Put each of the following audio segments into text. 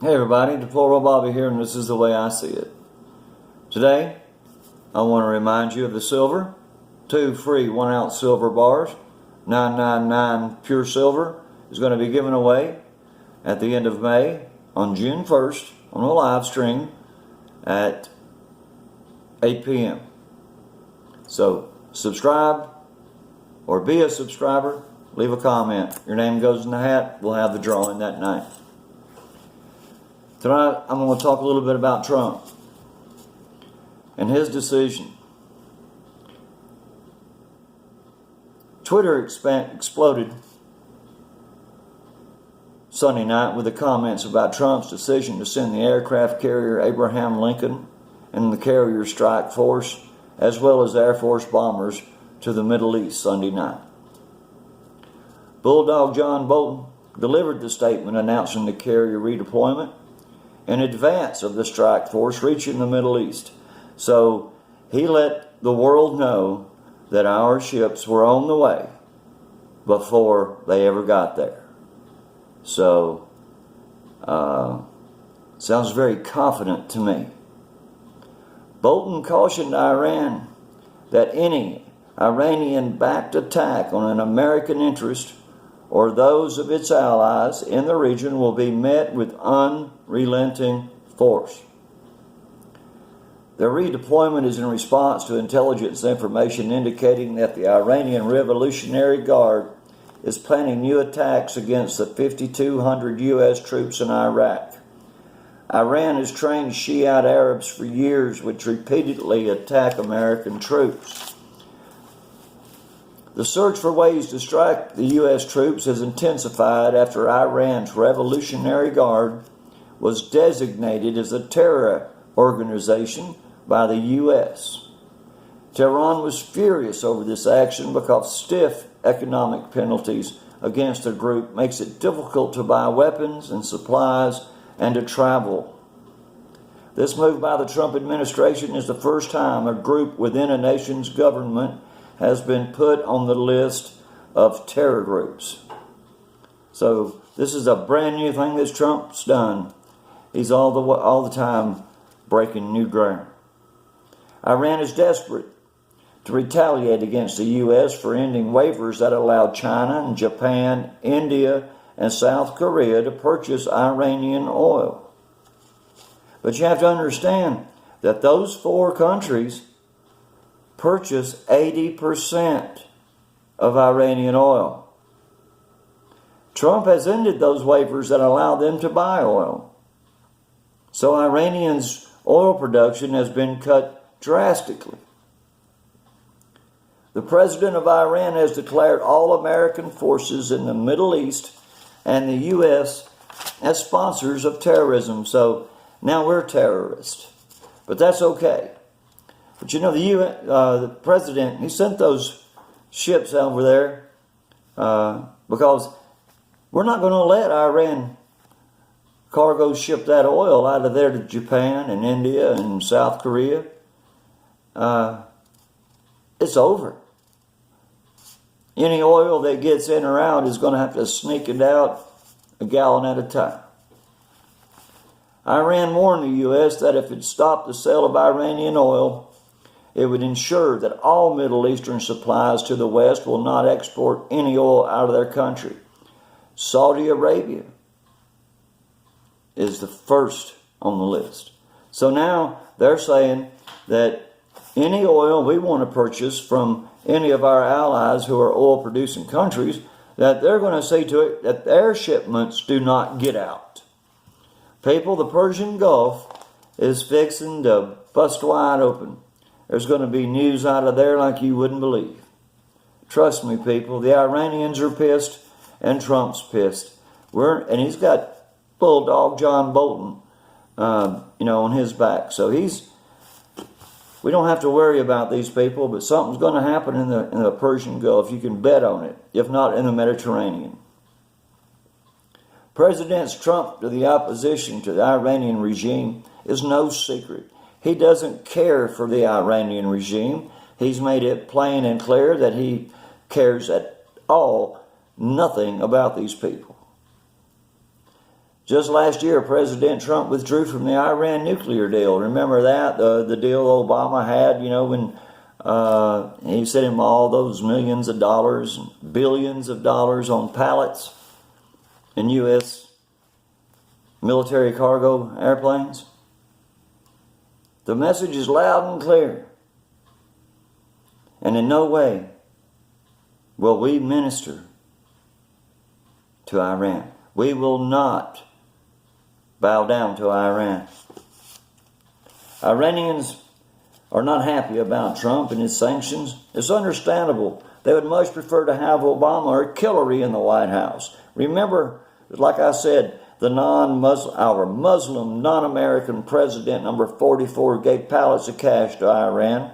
Hey everybody, Deplorable Bobby here, and this is the way I see it. Today, I want to remind you of the silver. 2 free 1-ounce silver bars, 999 pure silver, is going to be given away at the end of May on June 1st on a live stream at 8 p.m. So, subscribe or be a subscriber, leave a comment. Your name goes in the hat, we'll have the drawing that night. Tonight, I'm going to talk a little bit about Trump and his decision. Twitter exploded Sunday night with the comments about Trump's decision to send the aircraft carrier Abraham Lincoln and the carrier strike force, as well as Air Force bombers, to the Middle East Sunday night. Bulldog John Bolton delivered the statement announcing the carrier redeployment in advance of the strike force reaching the Middle East. So he let the world know that our ships were on the way before they ever got there. So, sounds very confident to me. Bolton cautioned Iran that any Iranian-backed attack on an American interest or those of its allies in the region will be met with unrelenting force. The redeployment is in response to intelligence information indicating that the Iranian Revolutionary Guard is planning new attacks against the 5,200 U.S. troops in Iraq. Iran has trained Shiite Arabs for years, which repeatedly attack American troops. The search for ways to strike the U.S. troops has intensified after Iran's Revolutionary Guard was designated as a terror organization by the U.S. Tehran was furious over this action because stiff economic penalties against the group makes it difficult to buy weapons and supplies and to travel. This move by the Trump administration is the first time a group within a nation's government has been put on the list of terror groups. So this is a brand new thing that Trump's done. He's all the time breaking new ground. Iran is desperate to retaliate against the U.S. for ending waivers that allowed China and Japan, India, and South Korea to purchase Iranian oil. But you have to understand that those 4 countries purchase 80% of Iranian oil. Trump has ended those waivers that allow them to buy oil. So Iranians' oil production has been cut drastically. The president of Iran has declared all American forces in the Middle East and the U.S. as sponsors of terrorism. So now we're terrorists. But that's okay. But you know, the president, he sent those ships over there because we're not going to let Iran cargo ship that oil out of there to Japan and India and South Korea. It's over. Any oil that gets in or out is going to have to sneak it out a gallon at a time. Iran warned the U.S. that if it stopped the sale of Iranian oil, it would ensure that all Middle Eastern supplies to the West will not export any oil out of their country. Saudi Arabia is the first on the list. So now they're saying that any oil we want to purchase from any of our allies who are oil-producing countries, that they're going to see to it that their shipments do not get out. People, the Persian Gulf is fixing to bust wide open. There's going to be news out of there like you wouldn't believe. Trust me, people, the Iranians are pissed and Trump's pissed. And he's got Bulldog John Bolton, on his back. So we don't have to worry about these people, but something's going to happen in the Persian Gulf. You can bet on it, if not in the Mediterranean. President Trump to the opposition to the Iranian regime is no secret. He doesn't care for the Iranian regime. He's made it plain and clear that he cares at all nothing about these people. Just last year, President Trump withdrew from the Iran nuclear deal. Remember that? The deal Obama had, when he sent him all those millions of dollars, billions of dollars on pallets in U.S. military cargo airplanes. The message is loud and clear. And in no way will we minister to Iran. We will not bow down to Iran. Iranians are not happy about Trump and his sanctions. It's understandable. They would much prefer to have Obama or Hillary in the White House. Remember, like I said, our Muslim non-American president, number 44, gave pallets of cash to Iran.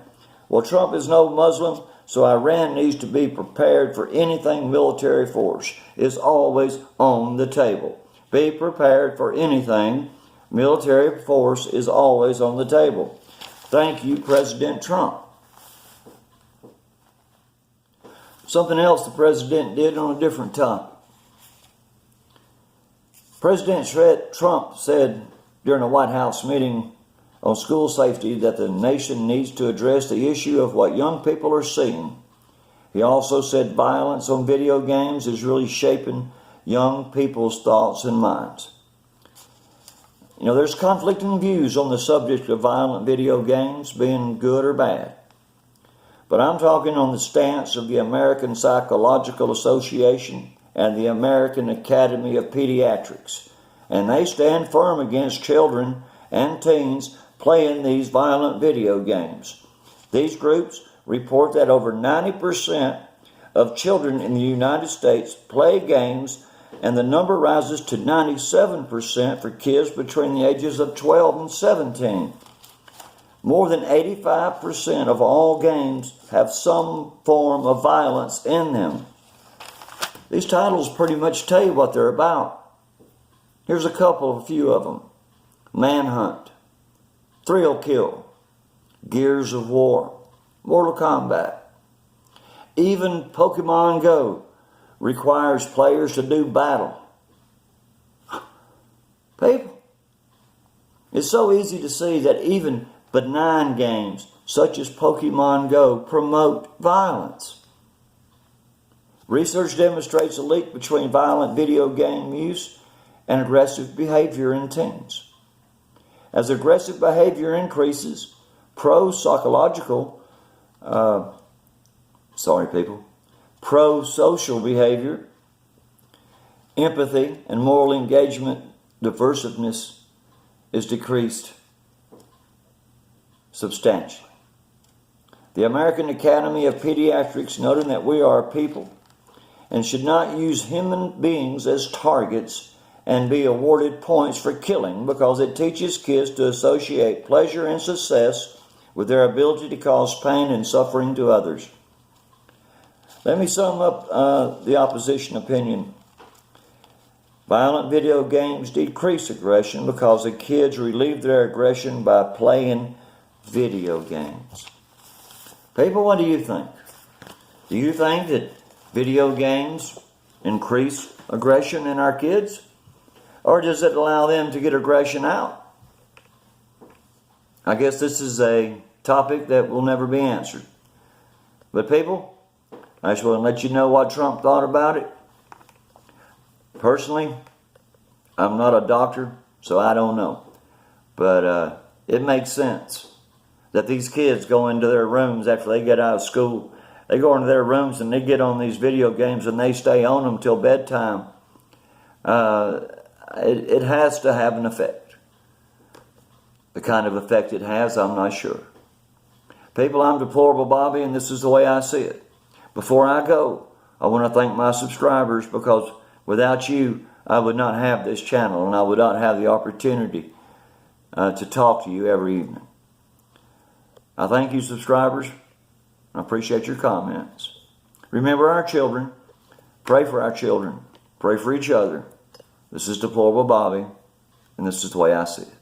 Well, Trump is no Muslim, so Iran needs to be prepared for anything military force is always on the table. Be prepared for anything. Military force is always on the table. Thank you, President Trump. Something else the president did on a different topic. President Trump said during a White House meeting on school safety that the nation needs to address the issue of what young people are seeing. He also said violence on video games is really shaping young people's thoughts and minds. There's conflicting views on the subject of violent video games being good or bad. But I'm talking on the stance of the American Psychological Association and the American Academy of Pediatrics. And they stand firm against children and teens playing these violent video games. These groups report that over 90% of children in the United States play games, and the number rises to 97% for kids between the ages of 12 and 17. More than 85% of all games have some form of violence in them. These titles pretty much tell you what they're about. Here's a few of them. Manhunt, Thrill Kill, Gears of War, Mortal Kombat. Even Pokemon Go requires players to do battle. People, it's so easy to see that even benign games such as Pokemon Go promote violence. Research demonstrates a link between violent video game use and aggressive behavior in teens. As aggressive behavior increases, pro-social behavior, empathy, and moral engagement diversiveness is decreased substantially. The American Academy of Pediatrics noted that we are people and should not use human beings as targets and be awarded points for killing because it teaches kids to associate pleasure and success with their ability to cause pain and suffering to others. Let me sum up the opposition opinion. Violent video games decrease aggression because the kids relieve their aggression by playing video games. People, what do you think? Do you think that video games increase aggression in our kids? Or does it allow them to get aggression out? I guess this is a topic that will never be answered. But people, I just want to let you know what Trump thought about it. Personally, I'm not a doctor, so I don't know. But it makes sense that these kids go into their rooms after they get out of school. They go into their rooms and they get on these video games and they stay on them till bedtime. It has to have an effect. The kind of effect it has, I'm not sure. People, I'm Deplorable Bobby, and this is the way I see it. Before I go, I want to thank my subscribers because without you, I would not have this channel and I would not have the opportunity to talk to you every evening. I thank you, subscribers. I appreciate your comments. Remember our children. Pray for our children. Pray for each other. This is Deplorable Bobby, and this is the way I see it.